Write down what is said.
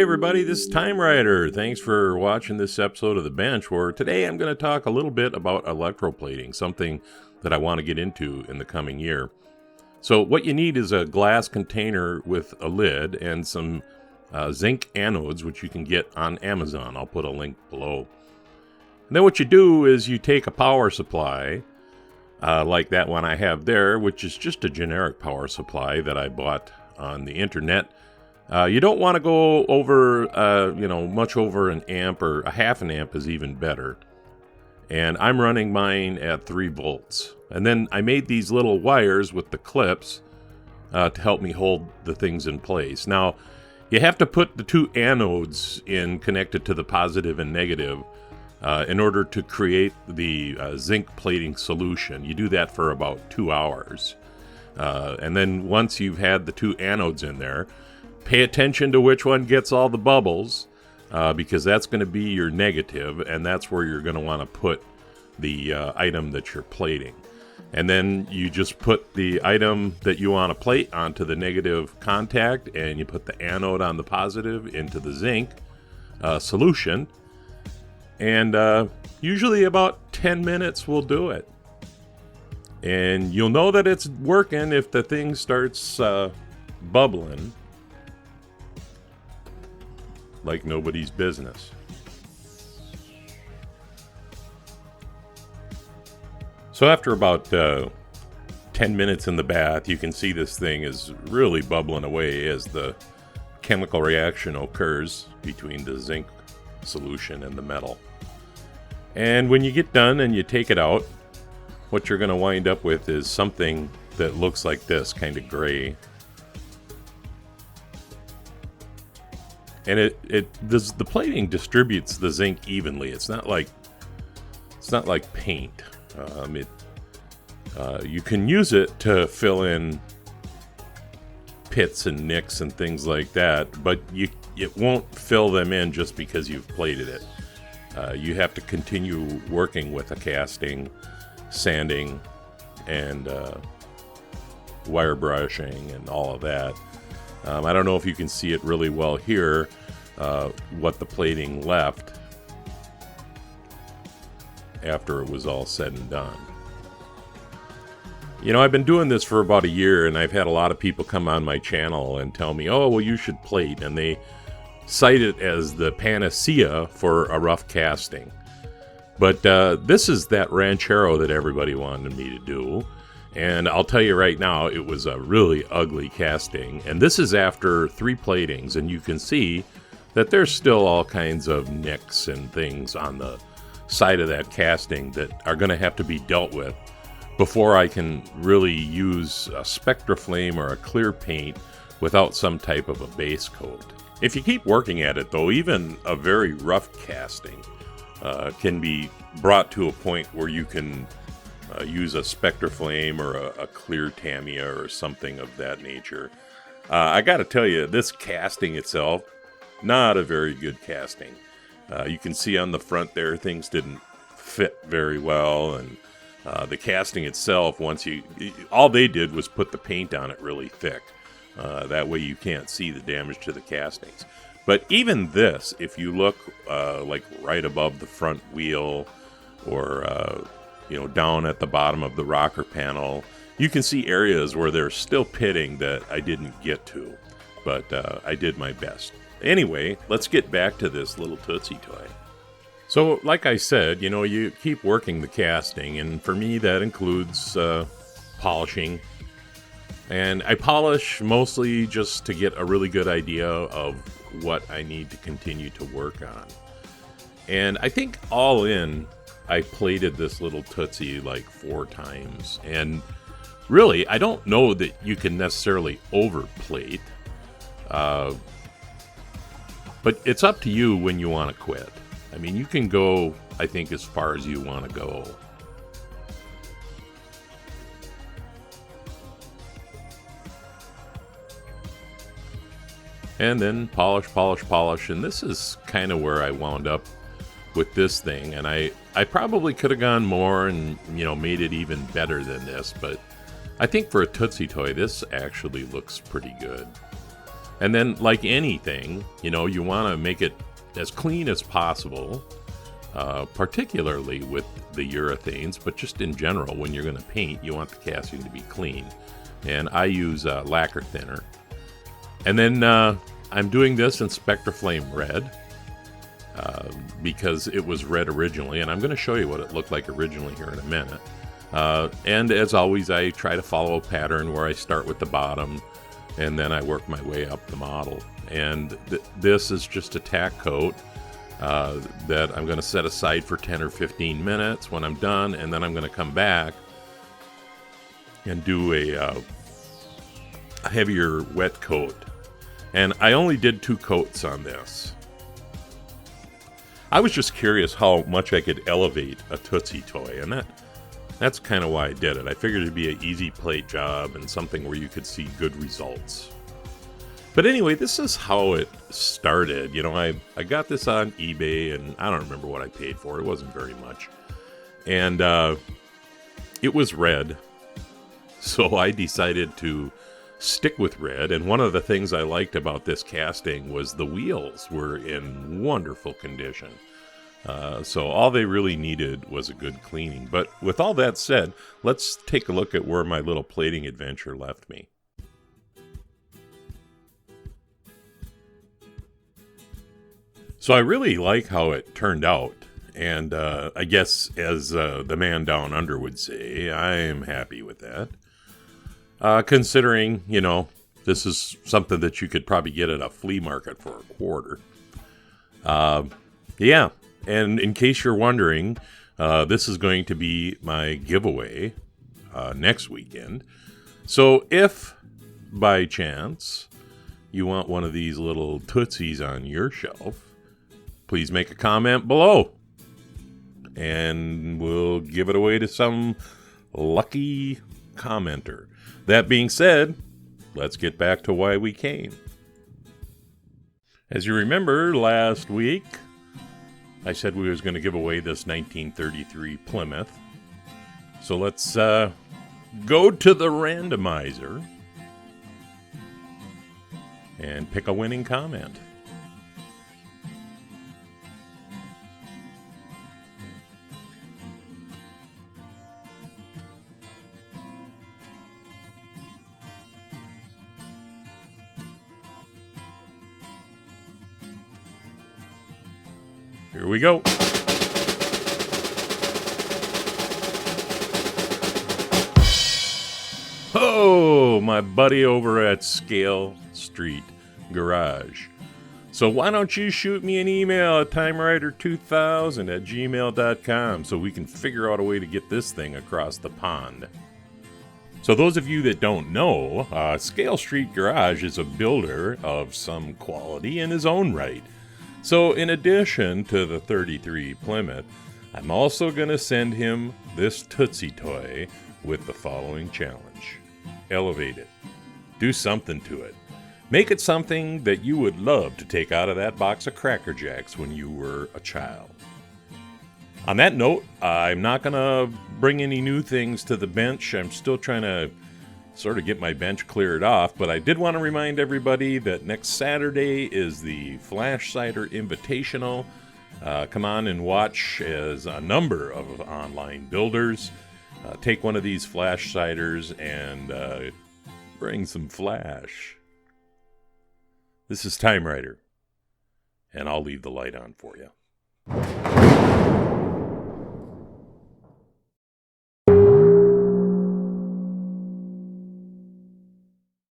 everybody, this is Time Rider. Thanks for watching this episode of The Bench, where today I'm going to talk a little bit about electroplating, something that I want to get into in the coming year. So what you need is a glass container with a lid and some zinc anodes, which you can get on Amazon. I'll put a link below. And then what you do is you take a power supply, like that one I have there, which is just a generic power supply that I bought on the internet. You don't want to go over, much over an amp, or a half an amp is even better. And I'm running mine at 3 volts. And then I made these little wires with the clips to help me hold the things in place. Now, you have to put the 2 anodes in connected to the positive and negative in order to create the zinc plating solution. You do that for about 2 hours. And then once you've had the 2 anodes in there, pay attention to which one gets all the bubbles, because that's going to be your negative, and that's where you're going to want to put the item that you're plating. And then you just put the item that you want to plate onto the negative contact, and you put the anode on the positive into the zinc solution. And usually about 10 minutes will do it. And you'll know that it's working if the thing starts bubbling like nobody's business. So after about 10 minutes in the bath, you can see this thing is really bubbling away as the chemical reaction occurs between the zinc solution and the metal. And when you get done and you take it out, what you're going to wind up with is something that looks like this, kind of gray. And the plating distributes the zinc evenly. It's not like paint. You can use it to fill in pits and nicks and things like that, but it won't fill them in just because you've plated it. You have to continue working with a casting, sanding, and wire brushing and all of that. I don't know if you can see it really well here, what the plating left after it was all said and done. You know, I've been doing this for about a year, and I've had a lot of people come on my channel and tell me, oh, well, you should plate, and they cite it as the panacea for a rough casting. But this is that ranchero that everybody wanted me to do. And I'll tell you right now, it was a really ugly casting. And this is after 3 platings, and you can see that there's still all kinds of nicks and things on the side of that casting that are going to have to be dealt with before I can really use a Spectraflame or a clear paint without some type of a base coat. If you keep working at it, though, even a very rough casting can be brought to a point where you can use a Spectraflame or a clear Tamiya or something of that nature. I got to tell you, this casting itself, not a very good casting. You can see on the front there, things didn't fit very well, and the casting itself, all they did was put the paint on it really thick. That way you can't see the damage to the castings. But even this, if you look like right above the front wheel, or down at the bottom of the rocker panel, you can see areas where there's still pitting that I didn't get to, but I did my best. Anyway, let's get back to this little Tootsie toy. So, like I said, you keep working the casting, and for me that includes polishing. And I polish mostly just to get a really good idea of what I need to continue to work on. And I think all in, I plated this little Tootsie like 4 times. And really, I don't know that you can necessarily overplate. But it's up to you when you want to quit. I mean, you can go, I think, as far as you want to go. And then polish, polish, polish. And this is kind of where I wound up with this thing. And I probably could have gone more and, made it even better than this. But I think for a Tootsie toy, this actually looks pretty good. And then, like anything, you know, you want to make it as clean as possible, particularly with the urethanes, but just in general, when you're going to paint, you want the casting to be clean. And I use lacquer thinner. And then I'm doing this in Spectraflame Red because it was red originally, and I'm going to show you what it looked like originally here in a minute. And as always, I try to follow a pattern where I start with the bottom, and then I work my way up the model. And this is just a tack coat that I'm going to set aside for 10 or 15 minutes when I'm done, and then I'm going to come back and do a heavier wet coat. And I only did 2 coats on this. I was just curious how much I could elevate a Tootsie toy, and that's kind of why I did it. I figured it'd be an easy plate job and something where you could see good results. But anyway, this is how it started. You know, I got this on eBay, and I don't remember what I paid for. It wasn't very much. And it was red, so I decided to stick with red. And one of the things I liked about this casting was the wheels were in wonderful condition. So all they really needed was a good cleaning. But with all that said, let's take a look at where my little plating adventure left me. So I really like how it turned out. And I guess as the man down under would say, I am happy with that. Considering, you know, this is something that you could probably get at a flea market for $0.25. Yeah, and in case you're wondering, this is going to be my giveaway next weekend. So if, by chance, you want one of these little Tootsies on your shelf, please make a comment below. And we'll give it away to some lucky commenter. That being said, let's get back to why we came. As you remember, last week, I said we was going to give away this 1933 Plymouth. So let's go to the randomizer and pick a winning comment. Here we go. Oh, my buddy over at Scale Street Garage. So why don't you shoot me an email at timewriter2000@gmail.com so we can figure out a way to get this thing across the pond. So those of you that don't know, Scale Street Garage is a builder of some quality in his own right. So in addition to the 33 Plymouth, I'm also going to send him this Tootsie toy with the following challenge. Elevate it. Do something to it. Make it something that you would love to take out of that box of Cracker Jacks when you were a child. On that note, I'm not going to bring any new things to the bench. I'm still trying to sort of get my bench cleared off, but I did want to remind everybody that next Saturday is the Flash Cider Invitational. Come on and watch as a number of online builders take one of these Flash Ciders and bring some flash. This is Time Rider, and I'll leave the light on for you.